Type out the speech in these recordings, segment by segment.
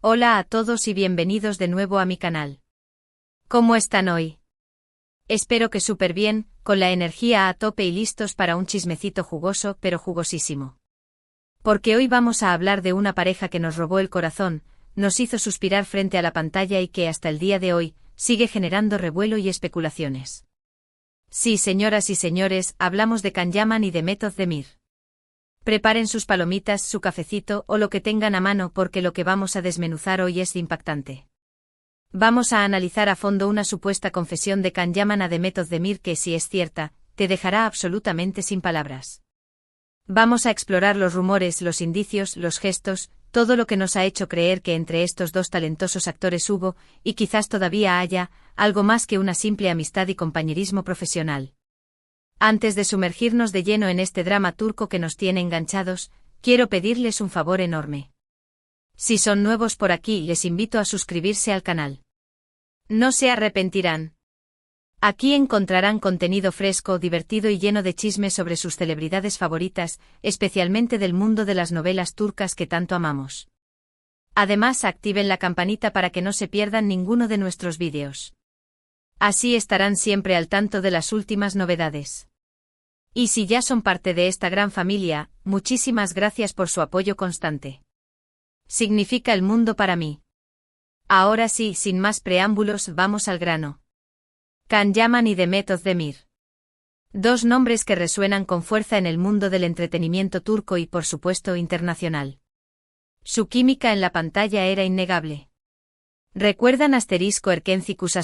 Hola a todos y bienvenidos de nuevo a mi canal. ¿Cómo están hoy? Espero que súper bien, con la energía a tope y listos para un chismecito jugoso pero jugosísimo. Porque hoy vamos a hablar de una pareja que nos robó el corazón, nos hizo suspirar frente a la pantalla y que hasta el día de hoy sigue generando revuelo y especulaciones. Sí, señoras y señores, hablamos de Can Yaman y de Method Demir. Preparen sus palomitas, su cafecito o lo que tengan a mano porque lo que vamos a desmenuzar hoy es impactante. Vamos a analizar a fondo una supuesta confesión de Can Yaman a de Method Demir que, si es cierta, te dejará absolutamente sin palabras. Vamos a explorar los rumores, los indicios, los gestos, todo lo que nos ha hecho creer que entre estos dos talentosos actores hubo, y quizás todavía haya, algo más que una simple amistad y compañerismo profesional. Antes de sumergirnos de lleno en este drama turco que nos tiene enganchados, quiero pedirles un favor enorme. Si son nuevos por aquí, les invito a suscribirse al canal. No se arrepentirán. Aquí encontrarán contenido fresco, divertido y lleno de chismes sobre sus celebridades favoritas, especialmente del mundo de las novelas turcas que tanto amamos. Además, activen la campanita para que no se pierdan ninguno de nuestros vídeos. Así estarán siempre al tanto de las últimas novedades. Y si ya son parte de esta gran familia, muchísimas gracias por su apoyo constante. Significa el mundo para mí. Ahora sí, sin más preámbulos, vamos al grano. Can Yaman y de Method Demir. Dos nombres que resuenan con fuerza en el mundo del entretenimiento turco y, por supuesto, internacional. Su química en la pantalla era innegable. ¿Recuerdan *Erkencikus*?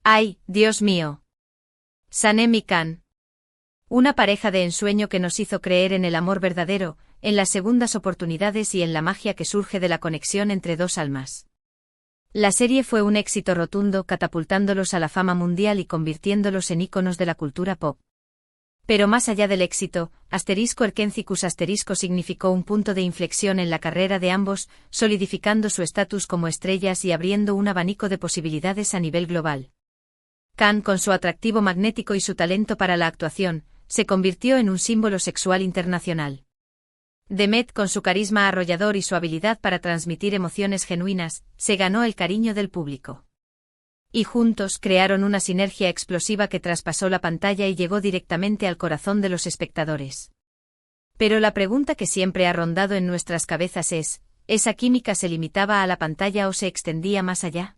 ¡Ay, Dios mío! Sanem y Can. Una pareja de ensueño que nos hizo creer en el amor verdadero, en las segundas oportunidades y en la magia que surge de la conexión entre dos almas. La serie fue un éxito rotundo, catapultándolos a la fama mundial y convirtiéndolos en íconos de la cultura pop. Pero más allá del éxito, *Erkencikus* significó un punto de inflexión en la carrera de ambos, solidificando su estatus como estrellas y abriendo un abanico de posibilidades a nivel global. Can, con su atractivo magnético y su talento para la actuación, se convirtió en un símbolo sexual internacional. Demet, con su carisma arrollador y su habilidad para transmitir emociones genuinas, se ganó el cariño del público. Y juntos crearon una sinergia explosiva que traspasó la pantalla y llegó directamente al corazón de los espectadores. Pero la pregunta que siempre ha rondado en nuestras cabezas es, ¿esa química se limitaba a la pantalla o se extendía más allá?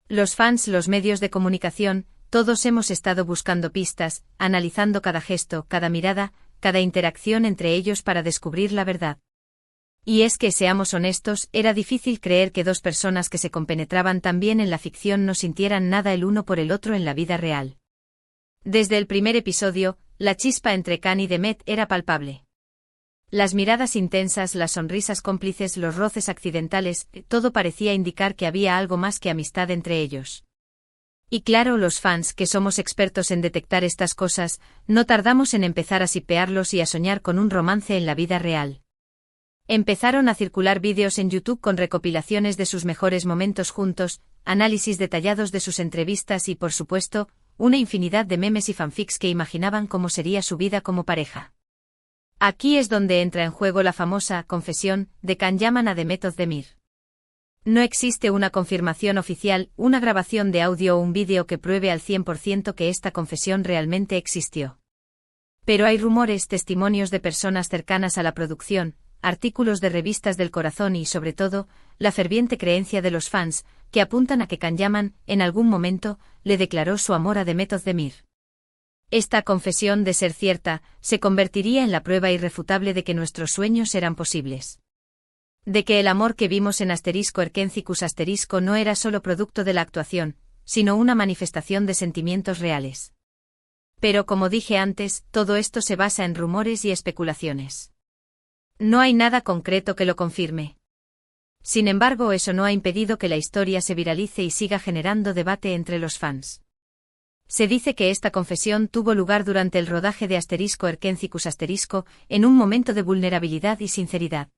Los fans, los medios de comunicación, todos hemos estado buscando pistas, analizando cada gesto, cada mirada, cada interacción entre ellos para descubrir la verdad. Y es que, seamos honestos, era difícil creer que dos personas que se compenetraban tan bien en la ficción no sintieran nada el uno por el otro en la vida real. Desde el primer episodio, la chispa entre Can y Demet era palpable. Las miradas intensas, las sonrisas cómplices, los roces accidentales, todo parecía indicar que había algo más que amistad entre ellos. Y claro, los fans, que somos expertos en detectar estas cosas, no tardamos en empezar a shippearlos y a soñar con un romance en la vida real. Empezaron a circular vídeos en YouTube con recopilaciones de sus mejores momentos juntos, análisis detallados de sus entrevistas y, por supuesto, una infinidad de memes y fanfics que imaginaban cómo sería su vida como pareja. Aquí es donde entra en juego la famosa confesión de Can Yaman a de Method Demir. No existe una confirmación oficial, una grabación de audio o un vídeo que pruebe al 100% que esta confesión realmente existió. Pero hay rumores, testimonios de personas cercanas a la producción, artículos de revistas del corazón y, sobre todo, la ferviente creencia de los fans, que apuntan a que Can Yaman, en algún momento, le declaró su amor a de Method Demir. Esta confesión, de ser cierta, se convertiría en la prueba irrefutable de que nuestros sueños eran posibles. De que el amor que vimos en *Erkencikus* no era solo producto de la actuación, sino una manifestación de sentimientos reales. Pero como dije antes, todo esto se basa en rumores y especulaciones. No hay nada concreto que lo confirme. Sin embargo, eso no ha impedido que la historia se viralice y siga generando debate entre los fans. Se dice que esta confesión tuvo lugar durante el rodaje de *Erkencikus*, en un momento de vulnerabilidad y sinceridad.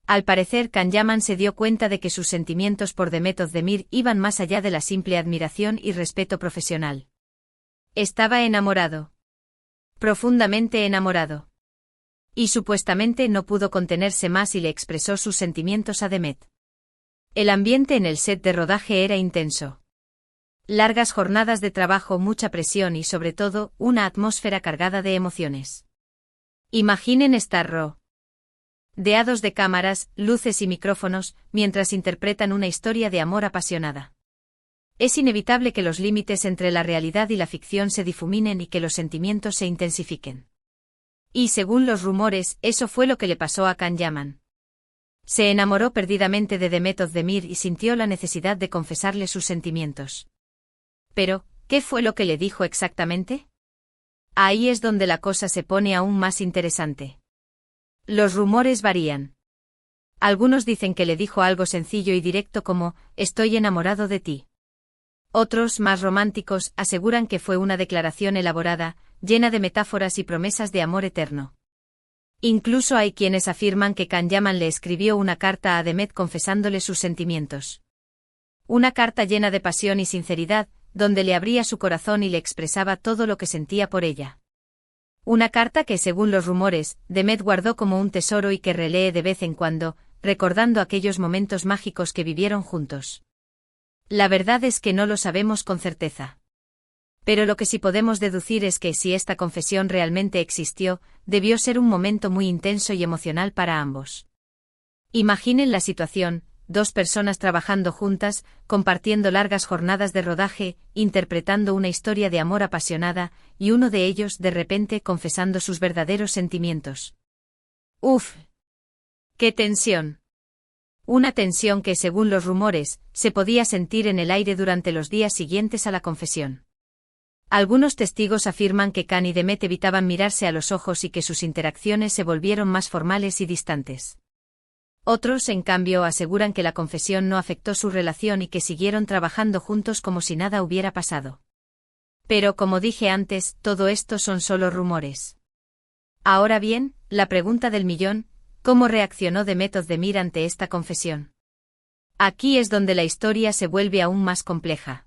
Al parecer, Can Yaman se dio cuenta de que sus sentimientos por de Method Demir iban más allá de la simple admiración y respeto profesional. Estaba enamorado. Profundamente enamorado. Y supuestamente no pudo contenerse más y le expresó sus sentimientos a Demet. El ambiente en el set de rodaje era intenso. Largas jornadas de trabajo, mucha presión y sobre todo, una atmósfera cargada de emociones. Imaginen estar rodeados de cámaras, luces y micrófonos, mientras interpretan una historia de amor apasionada. Es inevitable que los límites entre la realidad y la ficción se difuminen y que los sentimientos se intensifiquen. Y según los rumores, eso fue lo que le pasó a Can Yaman. Se enamoró perdidamente de Demet Özdemir y sintió la necesidad de confesarle sus sentimientos. Pero, ¿qué fue lo que le dijo exactamente? Ahí es donde la cosa se pone aún más interesante. Los rumores varían. Algunos dicen que le dijo algo sencillo y directo como, estoy enamorado de ti. Otros, más románticos, aseguran que fue una declaración elaborada, llena de metáforas y promesas de amor eterno. Incluso hay quienes afirman que Can Yaman le escribió una carta a Demet confesándole sus sentimientos. Una carta llena de pasión y sinceridad, donde le abría su corazón y le expresaba todo lo que sentía por ella. Una carta que, según los rumores, Demet guardó como un tesoro y que relee de vez en cuando, recordando aquellos momentos mágicos que vivieron juntos. La verdad es que no lo sabemos con certeza. Pero lo que sí podemos deducir es que si esta confesión realmente existió, debió ser un momento muy intenso y emocional para ambos. Imaginen la situación: dos personas trabajando juntas, compartiendo largas jornadas de rodaje, interpretando una historia de amor apasionada, y uno de ellos de repente confesando sus verdaderos sentimientos. ¡Uf! ¡Qué tensión! Una tensión que, según los rumores, se podía sentir en el aire durante los días siguientes a la confesión. Algunos testigos afirman que Can y Demet evitaban mirarse a los ojos y que sus interacciones se volvieron más formales y distantes. Otros, en cambio, aseguran que la confesión no afectó su relación y que siguieron trabajando juntos como si nada hubiera pasado. Pero, como dije antes, todo esto son solo rumores. Ahora bien, la pregunta del millón: ¿cómo reaccionó Demet Özdemir ante esta confesión? Aquí es donde la historia se vuelve aún más compleja.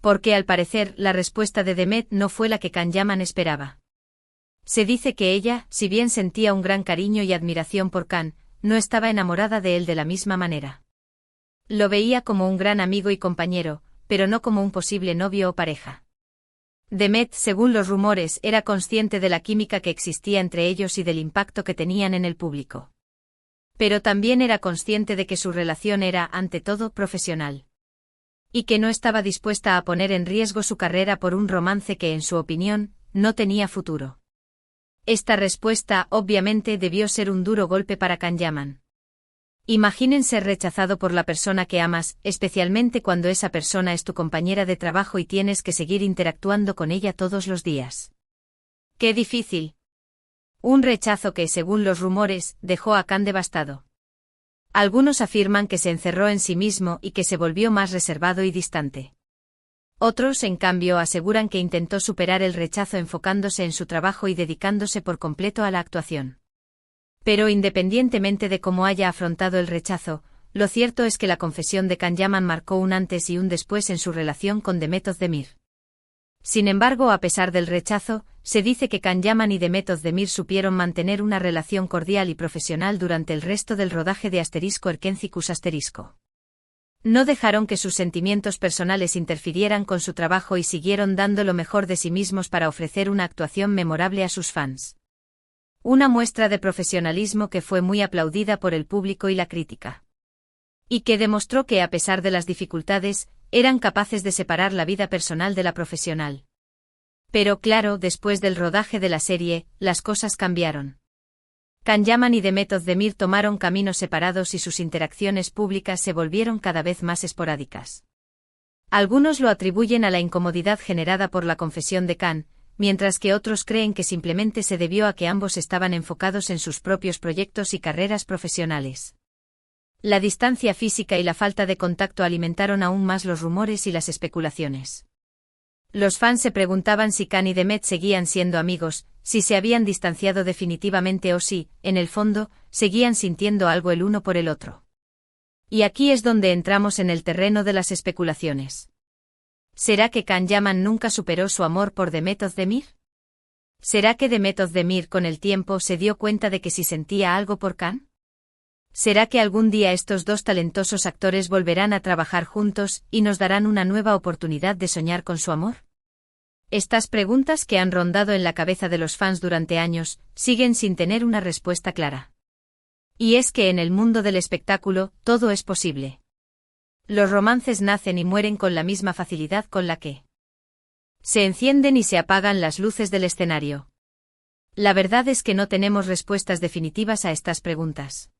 Porque al parecer, la respuesta de Demet no fue la que Can Yaman esperaba. Se dice que ella, si bien sentía un gran cariño y admiración por Can, no estaba enamorada de él de la misma manera. Lo veía como un gran amigo y compañero, pero no como un posible novio o pareja. Demet, según los rumores, era consciente de la química que existía entre ellos y del impacto que tenían en el público. Pero también era consciente de que su relación era, ante todo, profesional. Y que no estaba dispuesta a poner en riesgo su carrera por un romance que, en su opinión, no tenía futuro. Esta respuesta, obviamente, debió ser un duro golpe para Can Yaman. Imaginen ser rechazado por la persona que amas, especialmente cuando esa persona es tu compañera de trabajo y tienes que seguir interactuando con ella todos los días. ¡Qué difícil! Un rechazo que, según los rumores, dejó a Can devastado. Algunos afirman que se encerró en sí mismo y que se volvió más reservado y distante. Otros, en cambio, aseguran que intentó superar el rechazo enfocándose en su trabajo y dedicándose por completo a la actuación. Pero independientemente de cómo haya afrontado el rechazo, lo cierto es que la confesión de Can Yaman marcó un antes y un después en su relación con Demet Özdemir. Sin embargo, a pesar del rechazo, se dice que Can Yaman y Demet Özdemir supieron mantener una relación cordial y profesional durante el resto del rodaje de *Erkencikus*. No dejaron que sus sentimientos personales interfirieran con su trabajo y siguieron dando lo mejor de sí mismos para ofrecer una actuación memorable a sus fans. Una muestra de profesionalismo que fue muy aplaudida por el público y la crítica. Y que demostró que, a pesar de las dificultades, eran capaces de separar la vida personal de la profesional. Pero claro, después del rodaje de la serie, las cosas cambiaron. Can Yaman y Demet Özdemir tomaron caminos separados y sus interacciones públicas se volvieron cada vez más esporádicas. Algunos lo atribuyen a la incomodidad generada por la confesión de Can, mientras que otros creen que simplemente se debió a que ambos estaban enfocados en sus propios proyectos y carreras profesionales. La distancia física y la falta de contacto alimentaron aún más los rumores y las especulaciones. Los fans se preguntaban si Can y Demet seguían siendo amigos, si se habían distanciado definitivamente o si, en el fondo, seguían sintiendo algo el uno por el otro. Y aquí es donde entramos en el terreno de las especulaciones. ¿Será que Can Yaman nunca superó su amor por Demet Özdemir? ¿Será que Demet Özdemir con el tiempo se dio cuenta de que sí sentía algo por Can? ¿Será que algún día estos dos talentosos actores volverán a trabajar juntos y nos darán una nueva oportunidad de soñar con su amor? Estas preguntas que han rondado en la cabeza de los fans durante años siguen sin tener una respuesta clara. Y es que en el mundo del espectáculo todo es posible. Los romances nacen y mueren con la misma facilidad con la que se encienden y se apagan las luces del escenario. La verdad es que no tenemos respuestas definitivas a estas preguntas.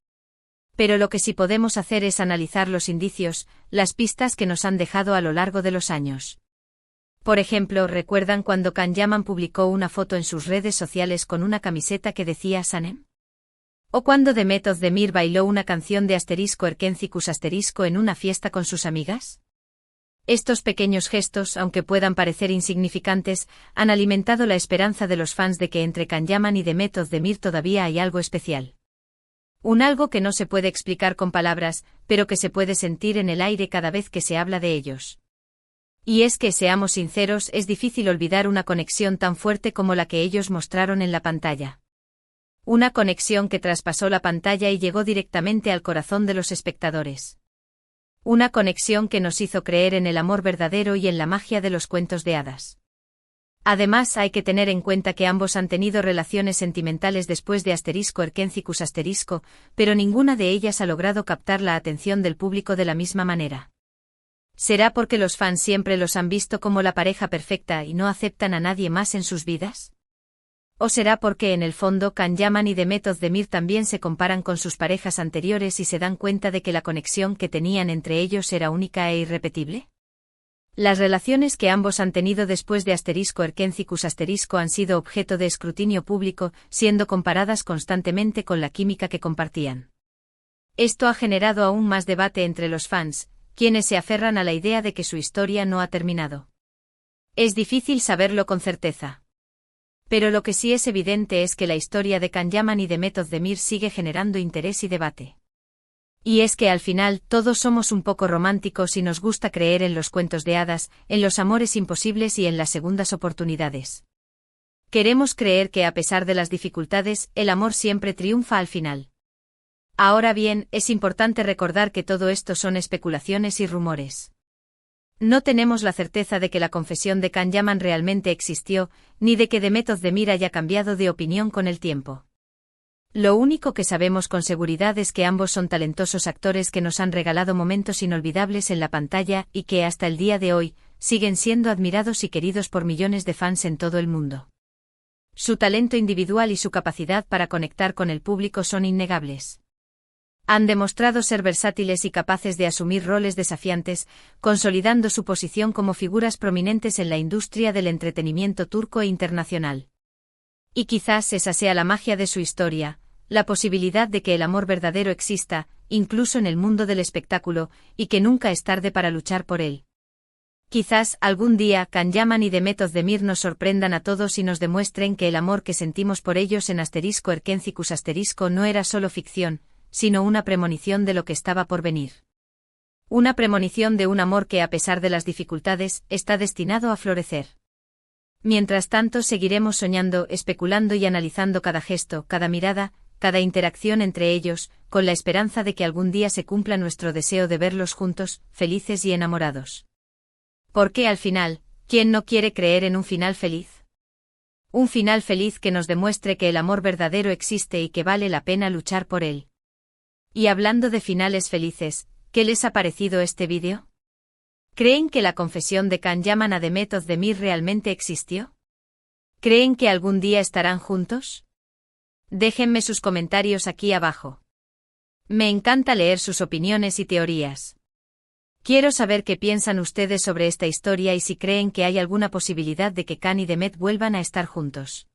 Pero lo que sí podemos hacer es analizar los indicios, las pistas que nos han dejado a lo largo de los años. Por ejemplo, ¿recuerdan cuando Can Yaman publicó una foto en sus redes sociales con una camiseta que decía Sanem? ¿O cuando Demet Özdemir bailó una canción de *Erkencikus* en una fiesta con sus amigas? Estos pequeños gestos, aunque puedan parecer insignificantes, han alimentado la esperanza de los fans de que entre Can Yaman y Demet Özdemir todavía hay algo especial. Un algo que no se puede explicar con palabras, pero que se puede sentir en el aire cada vez que se habla de ellos. Y es que, seamos sinceros, es difícil olvidar una conexión tan fuerte como la que ellos mostraron en la pantalla. Una conexión que traspasó la pantalla y llegó directamente al corazón de los espectadores. Una conexión que nos hizo creer en el amor verdadero y en la magia de los cuentos de hadas. Además, hay que tener en cuenta que ambos han tenido relaciones sentimentales después de *Erkencikus*, pero ninguna de ellas ha logrado captar la atención del público de la misma manera. ¿Será porque los fans siempre los han visto como la pareja perfecta y no aceptan a nadie más en sus vidas? ¿O será porque en el fondo Can Yaman y Demet Özdemir también se comparan con sus parejas anteriores y se dan cuenta de que la conexión que tenían entre ellos era única e irrepetible? Las relaciones que ambos han tenido después de *Erkencikus* han sido objeto de escrutinio público, siendo comparadas constantemente con la química que compartían. Esto ha generado aún más debate entre los fans, quienes se aferran a la idea de que su historia no ha terminado. Es difícil saberlo con certeza. Pero lo que sí es evidente es que la historia de Can Yaman y Demet Özdemir sigue generando interés y debate. Y es que al final todos somos un poco románticos y nos gusta creer en los cuentos de hadas, en los amores imposibles y en las segundas oportunidades. Queremos creer que a pesar de las dificultades, el amor siempre triunfa al final. Ahora bien, es importante recordar que todo esto son especulaciones y rumores. No tenemos la certeza de que la confesión de Can Yaman realmente existió, ni de que Demet Özdemir haya cambiado de opinión con el tiempo. Lo único que sabemos con seguridad es que ambos son talentosos actores que nos han regalado momentos inolvidables en la pantalla y que hasta el día de hoy siguen siendo admirados y queridos por millones de fans en todo el mundo. Su talento individual y su capacidad para conectar con el público son innegables. Han demostrado ser versátiles y capaces de asumir roles desafiantes, consolidando su posición como figuras prominentes en la industria del entretenimiento turco e internacional. Y quizás esa sea la magia de su historia, la posibilidad de que el amor verdadero exista, incluso en el mundo del espectáculo, y que nunca es tarde para luchar por él. Quizás algún día Can Yaman y Demet Özdemir nos sorprendan a todos y nos demuestren que el amor que sentimos por ellos en *Erkencikus* no era solo ficción, sino una premonición de lo que estaba por venir. Una premonición de un amor que, a pesar de las dificultades, está destinado a florecer. Mientras tanto, seguiremos soñando, especulando y analizando cada gesto, cada mirada, cada interacción entre ellos, con la esperanza de que algún día se cumpla nuestro deseo de verlos juntos, felices y enamorados. Porque al final, ¿quién no quiere creer en un final feliz? Un final feliz que nos demuestre que el amor verdadero existe y que vale la pena luchar por él. Y hablando de finales felices, ¿qué les ha parecido este vídeo? ¿Creen que la confesión de Can Yaman a Demet Özdemir realmente existió? ¿Creen que algún día estarán juntos? Déjenme sus comentarios aquí abajo. Me encanta leer sus opiniones y teorías. Quiero saber qué piensan ustedes sobre esta historia y si creen que hay alguna posibilidad de que Can y Demet vuelvan a estar juntos.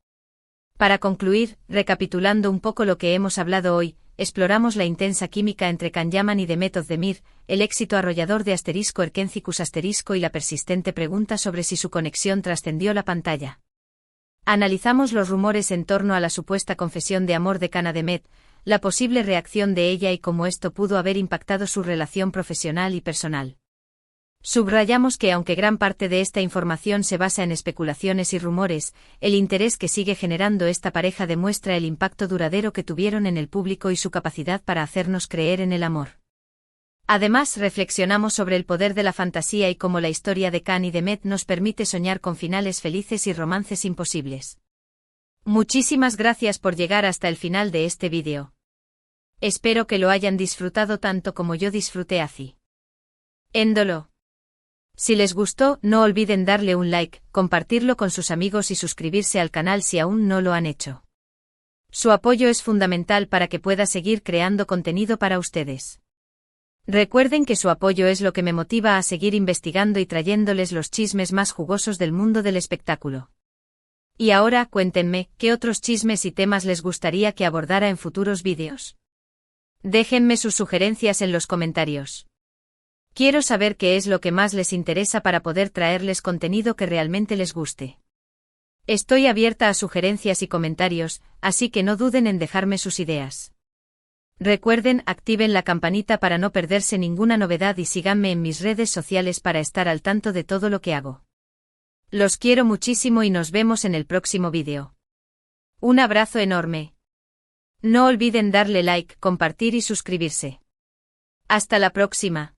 Para concluir, recapitulando un poco lo que hemos hablado hoy, exploramos la intensa química entre Can Yaman y Demet Özdemir, el éxito arrollador de *Erkencikus* y la persistente pregunta sobre si su conexión trascendió la pantalla. Analizamos los rumores en torno a la supuesta confesión de amor de Can a Demet, la posible reacción de ella y cómo esto pudo haber impactado su relación profesional y personal. Subrayamos que aunque gran parte de esta información se basa en especulaciones y rumores, el interés que sigue generando esta pareja demuestra el impacto duradero que tuvieron en el público y su capacidad para hacernos creer en el amor. Además, reflexionamos sobre el poder de la fantasía y cómo la historia de Khan y Demet nos permite soñar con finales felices y romances imposibles. Muchísimas gracias por llegar hasta el final de este vídeo. Espero que lo hayan disfrutado tanto como yo disfruté haciéndolo. Si les gustó, no olviden darle un like, compartirlo con sus amigos y suscribirse al canal si aún no lo han hecho. Su apoyo es fundamental para que pueda seguir creando contenido para ustedes. Recuerden que su apoyo es lo que me motiva a seguir investigando y trayéndoles los chismes más jugosos del mundo del espectáculo. Y ahora, cuéntenme, ¿qué otros chismes y temas les gustaría que abordara en futuros vídeos? Déjenme sus sugerencias en los comentarios. Quiero saber qué es lo que más les interesa para poder traerles contenido que realmente les guste. Estoy abierta a sugerencias y comentarios, así que no duden en dejarme sus ideas. Recuerden, activen la campanita para no perderse ninguna novedad y síganme en mis redes sociales para estar al tanto de todo lo que hago. Los quiero muchísimo y nos vemos en el próximo vídeo. Un abrazo enorme. No olviden darle like, compartir y suscribirse. Hasta la próxima.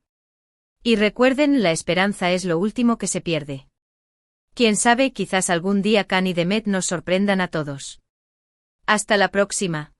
Y recuerden, la esperanza es lo último que se pierde. Quién sabe, quizás algún día Khan y Demet nos sorprendan a todos. Hasta la próxima.